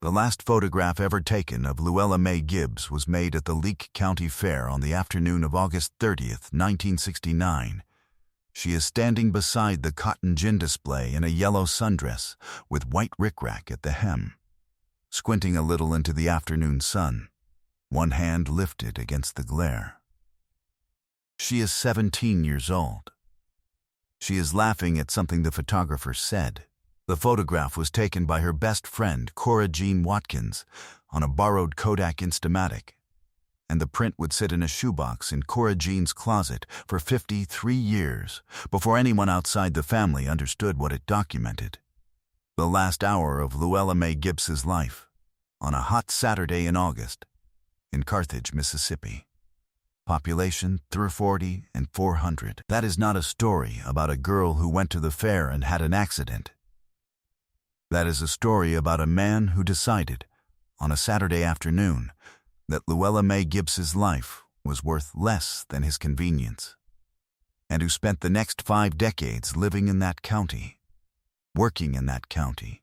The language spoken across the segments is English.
The last photograph ever taken of Luella Mae Gibbs was made at the Leake County Fair on the afternoon of August 30th, 1969. She is standing beside the cotton gin display in a yellow sundress with white rickrack at the hem, squinting a little into the afternoon sun, one hand lifted against the glare. She is 17 years old. She is laughing at something the photographer said. The photograph was taken by her best friend, Cora Jean Watkins, on a borrowed Kodak Instamatic, and the print would sit in a shoebox in Cora Jean's closet for 53 years before anyone outside the family understood what it documented. The last hour of Luella Mae Gibbs's life, on a hot Saturday in August, in Carthage, Mississippi. Population 340 and 400. That is not a story about a girl who went to the fair and had an accident. That is a story about a man who decided, on a Saturday afternoon, that Luella Mae Gibbs's life was worth less than his convenience, and who spent the next 5 decades living in that county, working in that county,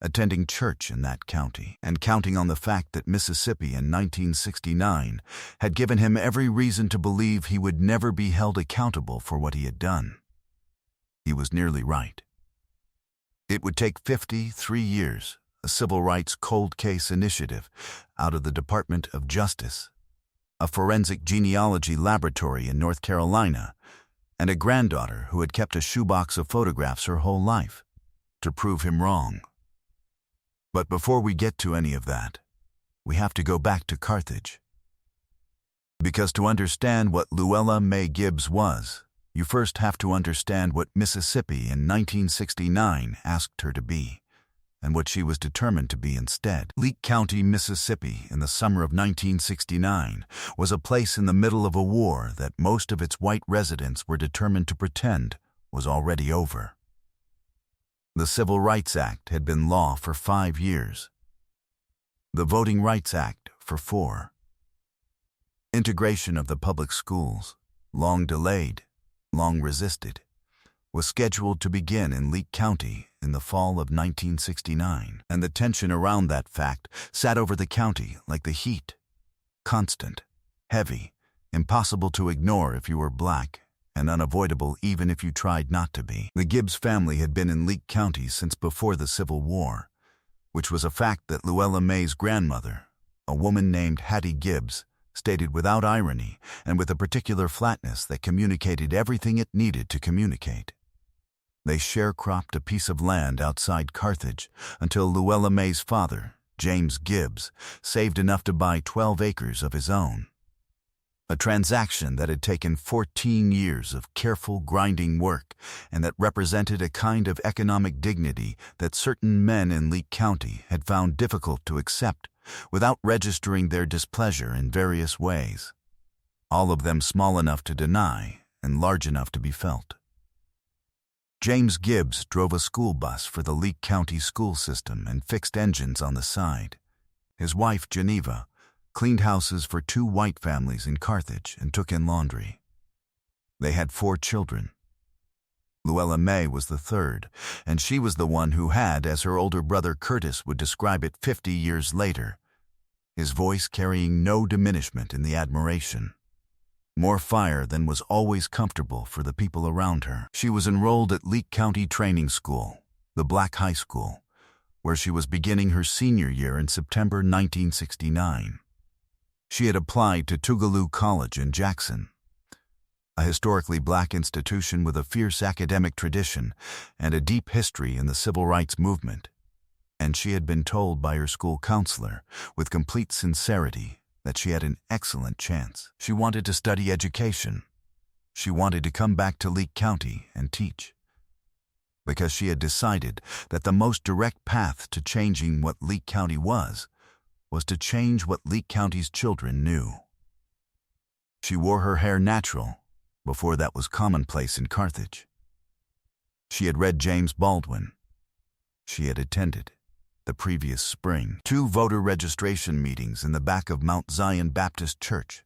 attending church in that county, and counting on the fact that Mississippi in 1969 had given him every reason to believe he would never be held accountable for what he had done. He was nearly right. It would take 53 years, a civil rights cold case initiative out of the Department of Justice, a forensic genealogy laboratory in North Carolina, and a granddaughter who had kept a shoebox of photographs her whole life, to prove him wrong. But before we get to any of that, we have to go back to Carthage. Because to understand what Luella Mae Gibbs was, you first have to understand what Mississippi in 1969 asked her to be, and what she was determined to be instead. Leake County, Mississippi, in the summer of 1969, was a place in the middle of a war that most of its white residents were determined to pretend was already over. The Civil Rights Act had been law for 5 years. The Voting Rights Act for 4. Integration of the public schools, long delayed, long resisted, was scheduled to begin in Leake County in the fall of 1969, and the tension around that fact sat over the county like the heat, constant, heavy, impossible to ignore if you were black, and unavoidable even if you tried not to be. The Gibbs family had been in Leake County since before the Civil War, which was a fact that Luella Mae's grandmother, a woman named Hattie Gibbs, stated without irony and with a particular flatness that communicated everything it needed to communicate. They sharecropped a piece of land outside Carthage until Luella Mae's father, James Gibbs, saved enough to buy 12 acres of his own. A transaction that had taken 14 years of careful, grinding work and that represented a kind of economic dignity that certain men in Leake County had found difficult to accept without registering their displeasure in various ways, all of them small enough to deny and large enough to be felt. James Gibbs drove a school bus for the Leake County school system and fixed engines on the side. His wife, Geneva, cleaned houses for 2 white families in Carthage and took in laundry. They had 4 children. Luella Mae was the third, and she was the one who had, as her older brother Curtis would describe it 50 years later, his voice carrying no diminishment in the admiration, more fire than was always comfortable for the people around her. She was enrolled at Leake County Training School, the Black High School, where she was beginning her senior year in September 1969. She had applied to Tougaloo College in Jackson, a historically black institution with a fierce academic tradition and a deep history in the civil rights movement, and she had been told by her school counselor, with complete sincerity, that she had an excellent chance. She wanted to study education. She wanted to come back to Leake County and teach, because she had decided that the most direct path to changing what Leake County was to change what Leake County's children knew. She wore her hair natural, before that was commonplace in Carthage. She had read James Baldwin. She had attended, the previous spring, 2 voter registration meetings in the back of Mount Zion Baptist Church,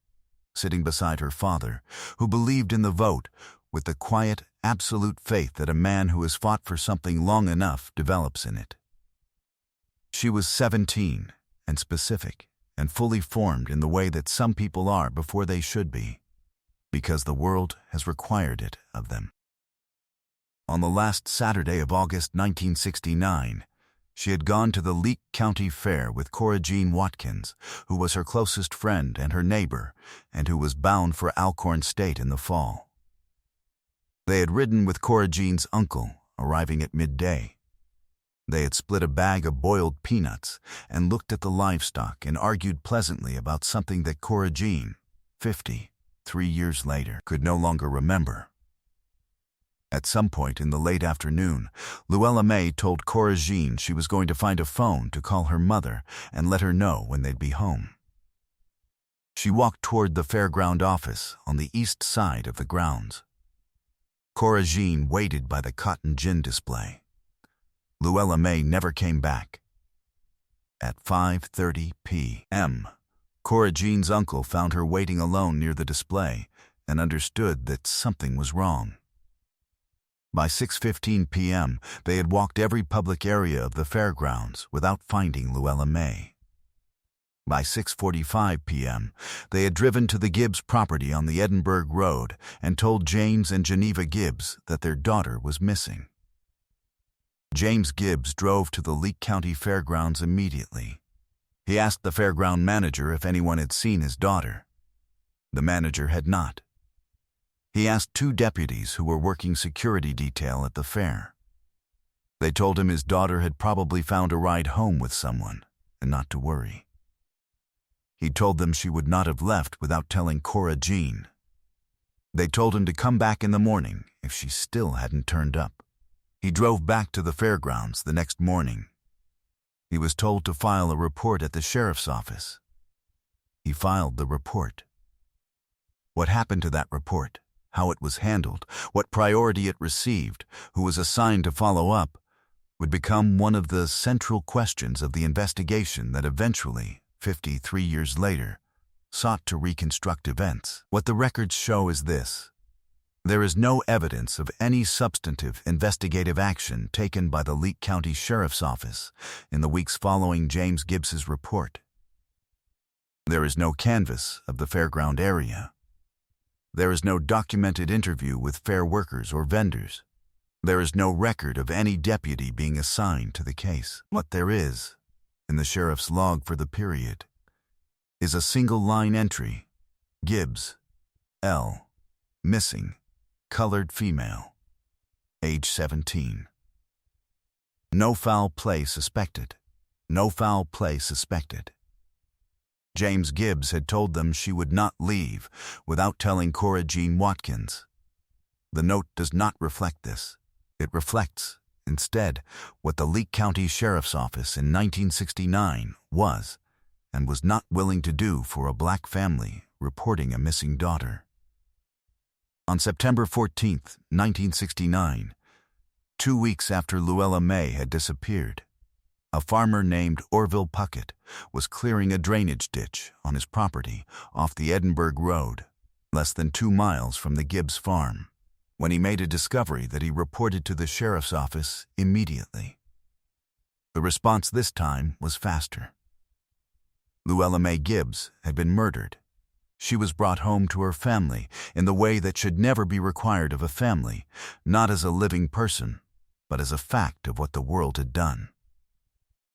sitting beside her father, who believed in the vote with the quiet, absolute faith that a man who has fought for something long enough develops in it. She was 17 and specific and fully formed in the way that some people are before they should be, because the world has required it of them. On the last Saturday of August 1969, she had gone to the Leake County Fair with Cora Jean Watkins, who was her closest friend and her neighbor, and who was bound for Alcorn State in the fall. They had ridden with Cora Jean's uncle, arriving at midday. They had split a bag of boiled peanuts and looked at the livestock and argued pleasantly about something that Cora Jean, 50, 3 years later, could no longer remember. At some point in the late afternoon, Luella May told Cora Jean she was going to find a phone to call her mother and let her know when they'd be home. She walked toward the fairground office on the east side of the grounds. Cora Jean waited by the cotton gin display. Luella May never came back. At 5:30 p.m., Cora Jean's uncle found her waiting alone near the display and understood that something was wrong. By 6:15 p.m., they had walked every public area of the fairgrounds without finding Luella May. By 6:45 p.m., they had driven to the Gibbs property on the Edinburgh Road and told James and Geneva Gibbs that their daughter was missing. James Gibbs drove to the Leake County Fairgrounds immediately. He asked the fairground manager if anyone had seen his daughter. The manager had not. He asked 2 deputies who were working security detail at the fair. They told him his daughter had probably found a ride home with someone, and not to worry. He told them she would not have left without telling Cora Jean. They told him to come back in the morning if she still hadn't turned up. He drove back to the fairgrounds the next morning. He was told to file a report at the sheriff's office. He filed the report. What happened to that report, how it was handled, what priority it received, who was assigned to follow up, would become one of the central questions of the investigation that eventually, 53 years later, sought to reconstruct events. What the records show is this: there is no evidence of any substantive investigative action taken by the Leake County Sheriff's Office in the weeks following James Gibbs's report. There is no canvass of the fairground area. There is no documented interview with fair workers or vendors. There is no record of any deputy being assigned to the case. What there is, in the sheriff's log for the period, is a single-line entry: Gibbs, L., missing, colored female, age 17. No foul play suspected. No foul play suspected. James Gibbs had told them she would not leave without telling Cora Jean Watkins. The note does not reflect this. It reflects, instead, what the Leake County Sheriff's Office in 1969 was and was not willing to do for a black family reporting a missing daughter. On September 14, 1969, 2 weeks after Luella May had disappeared, a farmer named Orville Puckett was clearing a drainage ditch on his property off the Edinburgh Road, less than 2 miles from the Gibbs farm, when he made a discovery that he reported to the sheriff's office immediately. The response this time was faster. Luella May Gibbs had been murdered. She was brought home to her family in the way that should never be required of a family, not as a living person, but as a fact of what the world had done.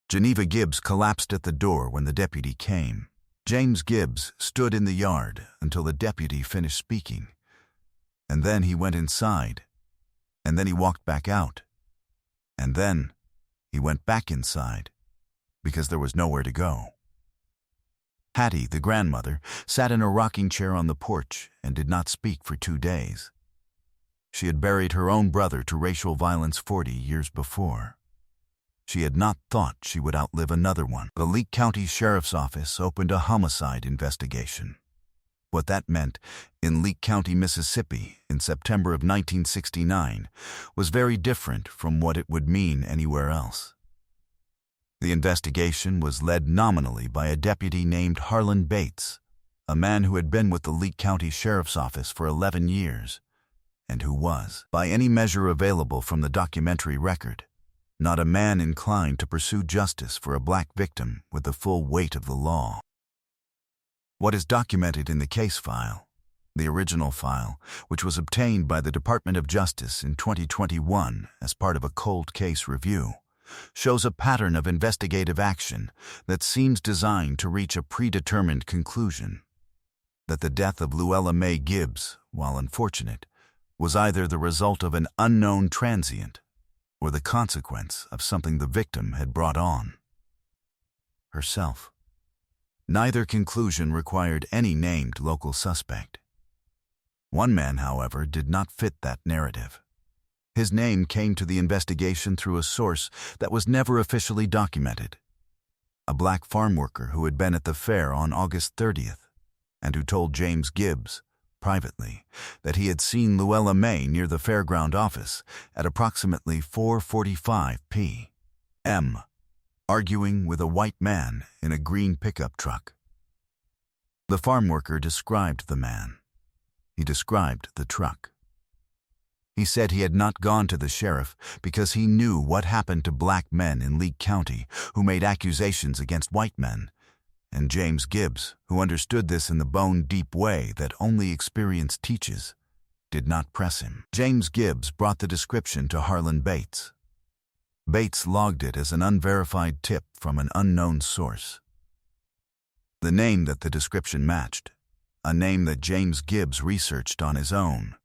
Geneva Gibbs collapsed at the door when the deputy came. James Gibbs stood in the yard until the deputy finished speaking, and then he went inside, and then he walked back out, and then he went back inside, because there was nowhere to go. Hattie, the grandmother, sat in a rocking chair on the porch and did not speak for 2 days. She had buried her own brother to racial violence 40 years before. She had not thought she would outlive another one. The Leake County Sheriff's Office opened a homicide investigation. What that meant in Leake County, Mississippi, in September of 1969 was very different from what it would mean anywhere else. The investigation was led nominally by a deputy named Harlan Bates, a man who had been with the Leake County Sheriff's Office for 11 years, and who was, by any measure available from the documentary record, not a man inclined to pursue justice for a black victim with the full weight of the law. What is documented in the case file, the original file, which was obtained by the Department of Justice in 2021 as part of a cold case review, shows a pattern of investigative action that seems designed to reach a predetermined conclusion: that the death of Luella Mae Gibbs, while unfortunate, was either the result of an unknown transient or the consequence of something the victim had brought on herself. Neither conclusion required any named local suspect. One man, however, did not fit that narrative. His name came to the investigation through a source that was never officially documented: a black farm worker who had been at the fair on August 30th and who told James Gibbs, privately, that he had seen Luella Mae near the fairground office at approximately 4:45 p.m., arguing with a white man in a green pickup truck. The farm worker described the man. He described the truck. He said he had not gone to the sheriff because he knew what happened to black men in Leake County who made accusations against white men, and James Gibbs, who understood this in the bone-deep way that only experience teaches, did not press him. James Gibbs brought the description to Harlan Bates. Bates logged it as an unverified tip from an unknown source. The name that the description matched, a name that James Gibbs researched on his own,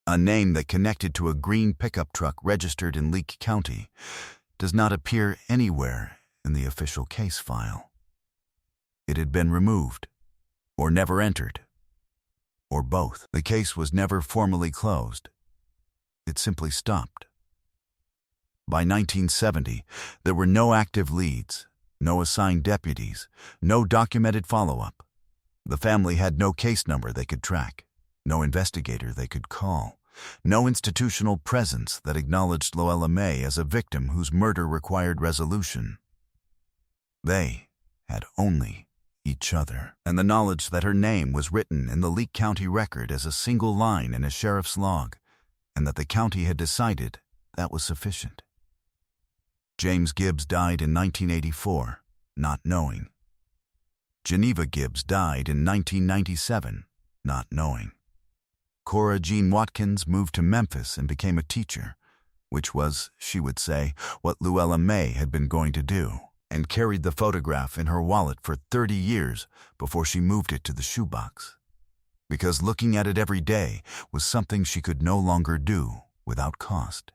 a name that connected to a green pickup truck registered in Leake County, does not appear anywhere in the official case file. It had been removed, or never entered, or both. The case was never formally closed. It simply stopped. By 1970, there were no active leads, no assigned deputies, no documented follow-up. The family had no case number they could track, no investigator they could call, no institutional presence that acknowledged Luella Mae as a victim whose murder required resolution. They had only each other, and the knowledge that her name was written in the Leake County record as a single line in a sheriff's log, and that the county had decided that was sufficient. James Gibbs died in 1984, not knowing. Geneva Gibbs died in 1997, not knowing. Cora Jean Watkins moved to Memphis and became a teacher, which was, she would say, what Luella Mae had been going to do, and carried the photograph in her wallet for 30 years before she moved it to the shoebox, because looking at it every day was something she could no longer do without cost.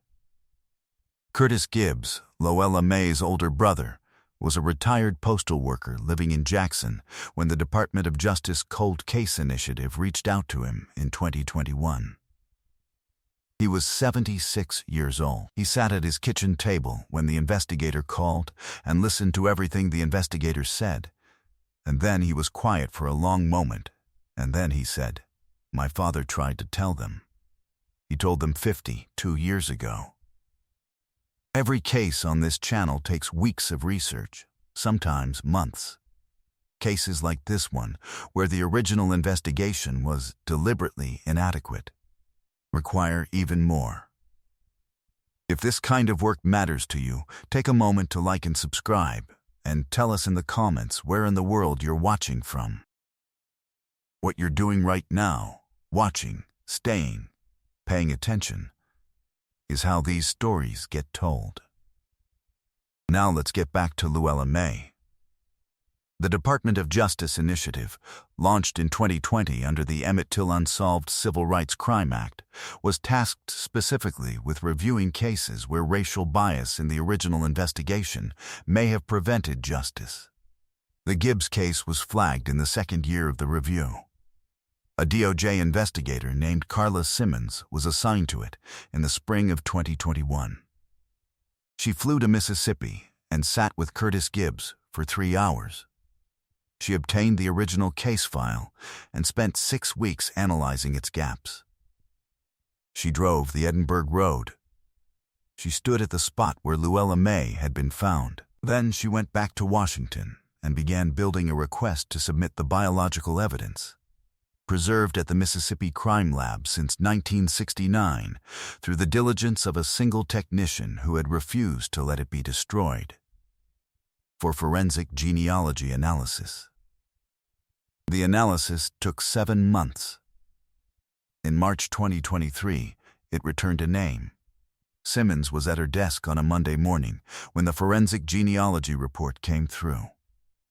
Curtis Gibbs, Luella Mae's older brother, was a retired postal worker living in Jackson when the Department of Justice Cold Case Initiative reached out to him in 2021. He was 76 years old. He sat at his kitchen table when the investigator called and listened to everything the investigator said, and then he was quiet for a long moment, and then he said, "My father tried to tell them. He told them 52 years ago." Every case on this channel takes weeks of research, sometimes months. Cases like this one, where the original investigation was deliberately inadequate, require even more. If this kind of work matters to you, take a moment to like and subscribe, and tell us in the comments where in the world you're watching from. What you're doing right now, watching, staying, paying attention, is how these stories get told. Now let's get back to Luella Mae. The Department of Justice Initiative, launched in 2020 under the Emmett Till Unsolved Civil Rights Crime Act, was tasked specifically with reviewing cases where racial bias in the original investigation may have prevented justice. The Gibbs case was flagged in the second year of the review. A DOJ investigator named Carla Simmons was assigned to it in the spring of 2021. She flew to Mississippi and sat with Curtis Gibbs for 3 hours. She obtained the original case file and spent 6 weeks analyzing its gaps. She drove the Edinburgh Road. She stood at the spot where Luella Mae had been found. Then she went back to Washington and began building a request to submit the biological evidence. preserved at the Mississippi Crime Lab since 1969 through the diligence of a single technician who had refused to let it be destroyed for forensic genealogy analysis. The analysis took 7 months. In March 2023, it returned a name. Simmons was at her desk on a Monday morning when the forensic genealogy report came through.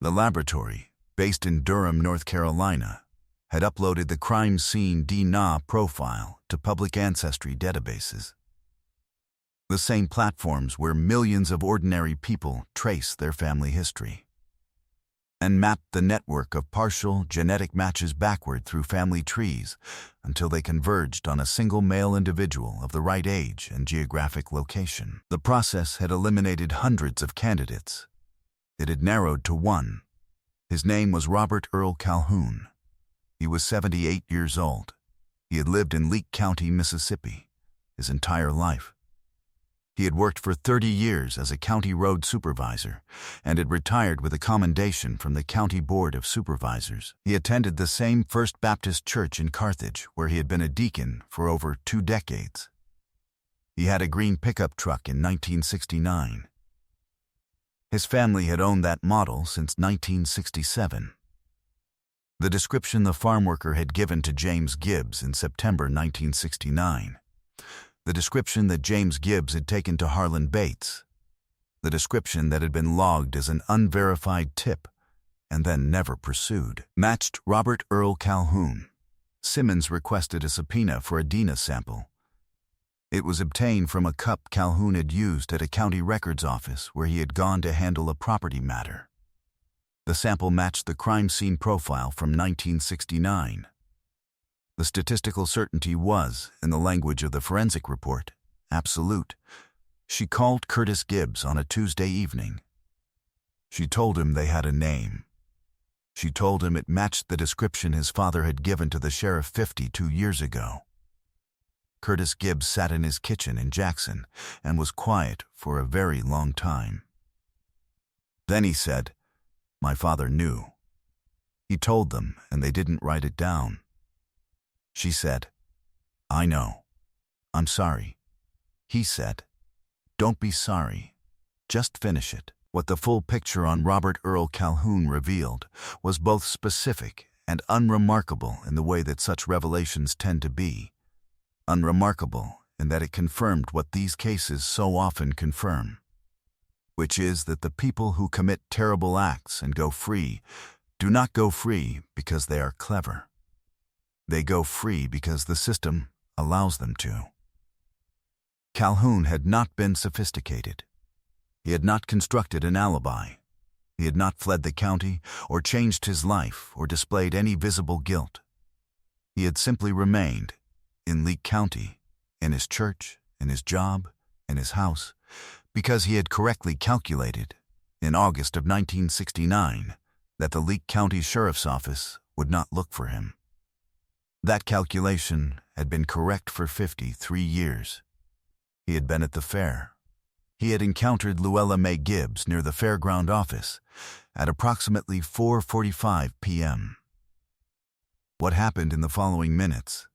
The laboratory, based in Durham, North Carolina, had uploaded the crime scene DNA profile to public ancestry databases, the same platforms where millions of ordinary people trace their family history, and mapped the network of partial genetic matches backward through family trees until they converged on a single male individual of the right age and geographic location. The process had eliminated hundreds of candidates. It had narrowed to one. His name was Robert Earl Calhoun. He was 78 years old. He had lived in Leake County, Mississippi, his entire life. He had worked for 30 years as a county road supervisor and had retired with a commendation from the County Board of Supervisors. He attended the same First Baptist Church in Carthage, where he had been a deacon for over 2 decades. He had a green pickup truck in 1969. His family had owned that model since 1967. The description the farm worker had given to James Gibbs in September 1969. The description that James Gibbs had taken to Harlan Bates. The description that had been logged as an unverified tip and then never pursued, matched Robert Earl Calhoun. Simmons requested a subpoena for a DNA sample. It was obtained from a cup Calhoun had used at a county records office where he had gone to handle a property matter. The sample matched the crime scene profile from 1969. The statistical certainty was, in the language of the forensic report, absolute. She called Curtis Gibbs on a Tuesday evening. She told him they had a name. She told him it matched the description his father had given to the sheriff 52 years ago. Curtis Gibbs sat in his kitchen in Jackson and was quiet for a very long time. Then he said, "My father knew." He told them, and they didn't write it down. She said, "I know. I'm sorry." He said, "Don't be sorry. Just finish it." What the full picture on Robert Earl Calhoun revealed was both specific and unremarkable in the way that such revelations tend to be. Unremarkable in that it confirmed what these cases so often confirm, which is that the people who commit terrible acts and go free do not go free because they are clever. They go free because the system allows them to. Calhoun had not been sophisticated. He had not constructed an alibi. He had not fled the county or changed his life or displayed any visible guilt. He had simply remained in Leake County, in his church, in his job, in his house, because he had correctly calculated, in August of 1969, that the Leake County Sheriff's Office would not look for him. That calculation had been correct for 53 years. He had been at the fair. He had encountered Luella Mae Gibbs near the fairground office at approximately 4:45 p.m. What happened in the following minutes,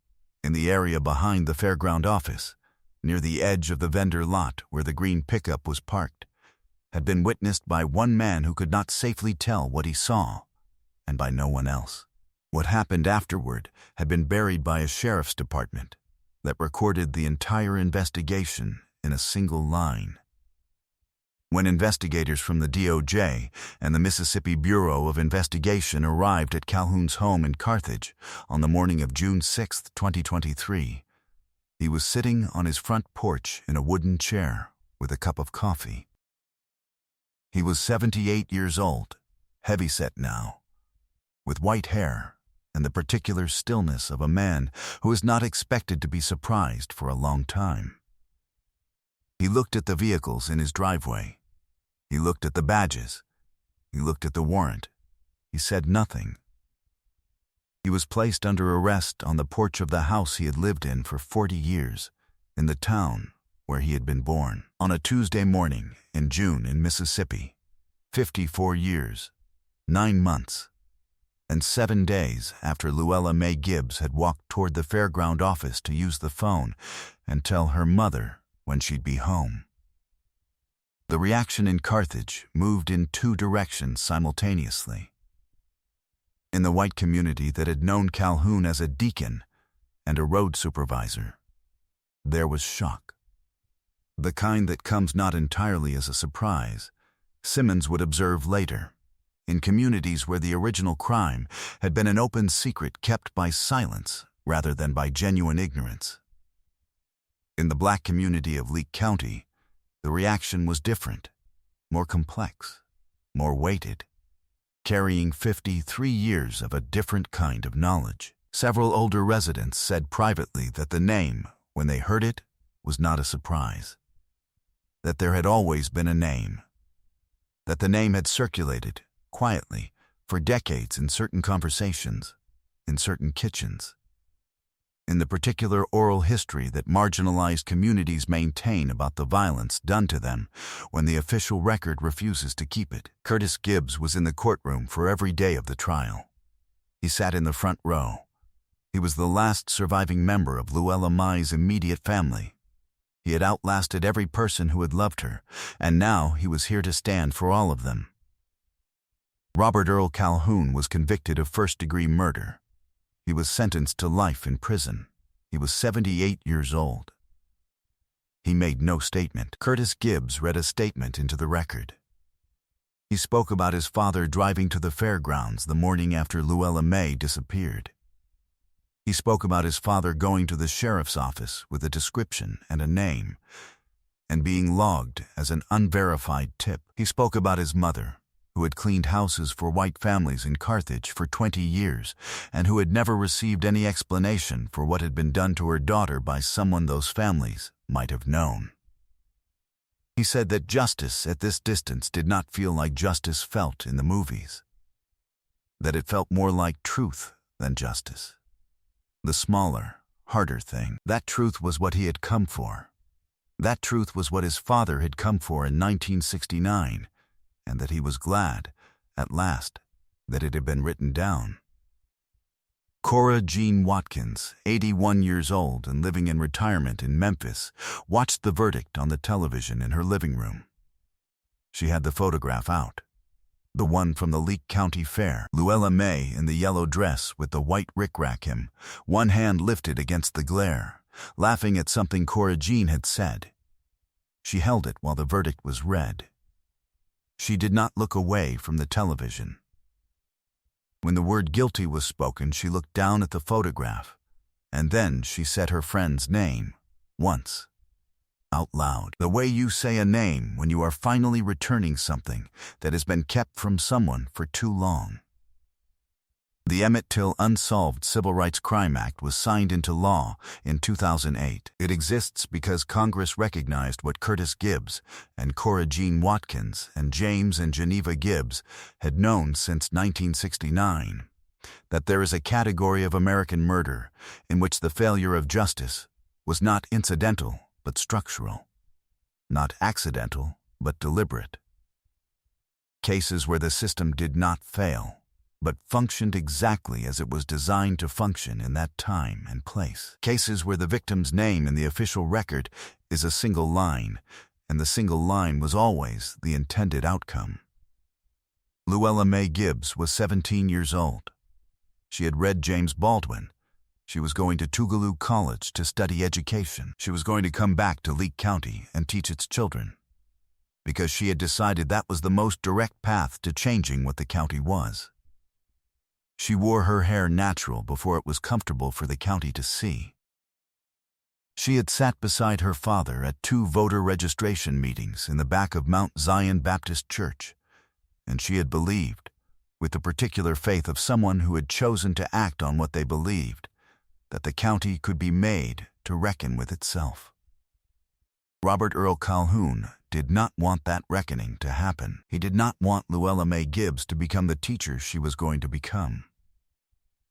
in the area behind the fairground office, near the edge of the vendor lot where the green pickup was parked, had been witnessed by one man who could not safely tell what he saw, and by no one else. What happened afterward had been buried by a sheriff's department that recorded the entire investigation in a single line. When investigators from the DOJ and the Mississippi Bureau of Investigation arrived at Calhoun's home in Carthage on the morning of June 6, 2023, he was sitting on his front porch in a wooden chair with a cup of coffee. He was 78 years old, heavyset now, with white hair and the particular stillness of a man who is not expected to be surprised for a long time. He looked at the vehicles in his driveway. He looked at the badges. He looked at the warrant. He said nothing. He was placed under arrest on the porch of the house he had lived in for 40 years, in the town where he had been born, on a Tuesday morning in June in Mississippi. 54 years, 9 months. And 7 days after Luella May Gibbs had walked toward the fairground office to use the phone and tell her mother when she'd be home. The reaction in Carthage moved in 2 directions simultaneously. In the white community that had known Calhoun as a deacon and a road supervisor, there was shock. The kind that comes not entirely as a surprise, Simmons would observe later, in communities where the original crime had been an open secret kept by silence rather than by genuine ignorance. In the black community of Leake County, the reaction was different, more complex, more weighted, carrying 53 years of a different kind of knowledge. Several older residents said privately that the name, when they heard it, was not a surprise. That there had always been a name. That the name had circulated, quietly, for decades in certain conversations, in certain kitchens. In the particular oral history that marginalized communities maintain about the violence done to them when the official record refuses to keep it. Curtis Gibbs was in the courtroom for every day of the trial. He sat in the front row. He was the last surviving member of Luella May's immediate family. He had outlasted every person who had loved her, and now he was here to stand for all of them. Robert Earl Calhoun was convicted of first-degree murder. He was sentenced to life in prison. He was 78 years old. He made no statement. Curtis Gibbs read a statement into the record. He spoke about his father driving to the fairgrounds the morning after Luella May disappeared. He spoke about his father going to the sheriff's office with a description and a name, and being logged as an unverified tip. He spoke about his mother, who had cleaned houses for white families in Carthage for 20 years and who had never received any explanation for what had been done to her daughter by someone those families might have known. He said that justice at this distance did not feel like justice felt in the movies, that it felt more like truth than justice. The smaller, harder thing. That truth was what he had come for. That truth was what his father had come for in 1969, and that he was glad, at last, that it had been written down. Cora Jean Watkins, 81 years old and living in retirement in Memphis, watched the verdict on the television in her living room. She had the photograph out, the one from the Leake County Fair. Luella May in the yellow dress with the white rickrack hem, one hand lifted against the glare, laughing at something Cora Jean had said. She held it while the verdict was read. She did not look away from the television. When the word guilty was spoken, she looked down at the photograph, and then she said her friend's name, once, out loud. The way you say a name when you are finally returning something that has been kept from someone for too long. The Emmett Till Unsolved Civil Rights Crime Act was signed into law in 2008. It exists because Congress recognized what Curtis Gibbs and Cora Jean Watkins and James and Geneva Gibbs had known since 1969, that there is a category of American murder in which the failure of justice was not incidental but structural, not accidental but deliberate. Cases where the system did not fail, but functioned exactly as it was designed to function in that time and place. Cases where the victim's name in the official record is a single line, and the single line was always the intended outcome. Luella May Gibbs was 17 years old. She had read James Baldwin. She was going to Tougaloo College to study education. She was going to come back to Leake County and teach its children, because she had decided that was the most direct path to changing what the county was. She wore her hair natural before it was comfortable for the county to see. She had sat beside her father at 2 voter registration meetings in the back of Mount Zion Baptist Church, and she had believed, with the particular faith of someone who had chosen to act on what they believed, that the county could be made to reckon with itself. Robert Earl Calhoun did not want that reckoning to happen. He did not want Luella May Gibbs to become the teacher she was going to become.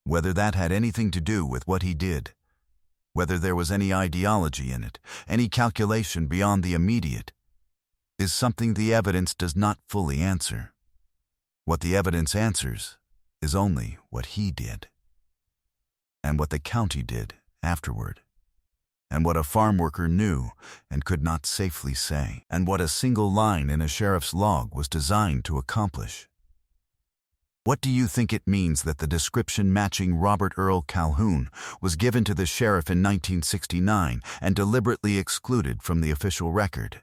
Whether that had anything to do with what he did, whether there was any ideology in it, any calculation beyond the immediate, is something the evidence does not fully answer. What the evidence answers is only what he did, and what the county did afterward, and what a farm worker knew and could not safely say, and what a single line in a sheriff's log was designed to accomplish. What do you think it means that the description matching Robert Earl Calhoun was given to the sheriff in 1969 and deliberately excluded from the official record?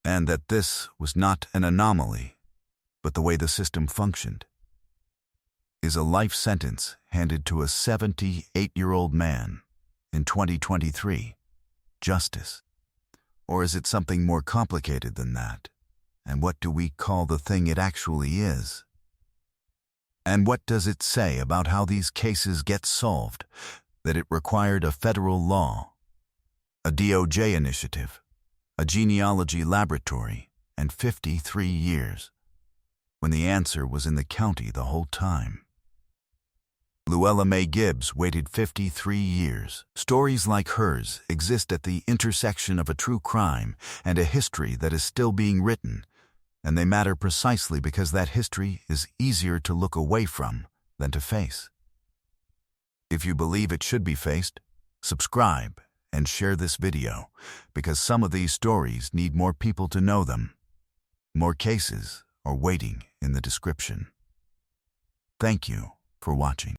And that this was not an anomaly, but the way the system functioned? Is a life sentence handed to a 78-year-old man in 2023 justice? Or is it something more complicated than that? And what do we call the thing it actually is? And what does it say about how these cases get solved, that it required a federal law, a DOJ initiative, a genealogy laboratory, and 53 years, when the answer was in the county the whole time? Luella Mae Gibbs waited 53 years. Stories like hers exist at the intersection of a true crime and a history that is still being written, and they matter precisely because that history is easier to look away from than to face. If you believe it should be faced, subscribe and share this video, because some of these stories need more people to know them. More cases are waiting in the description. Thank you for watching.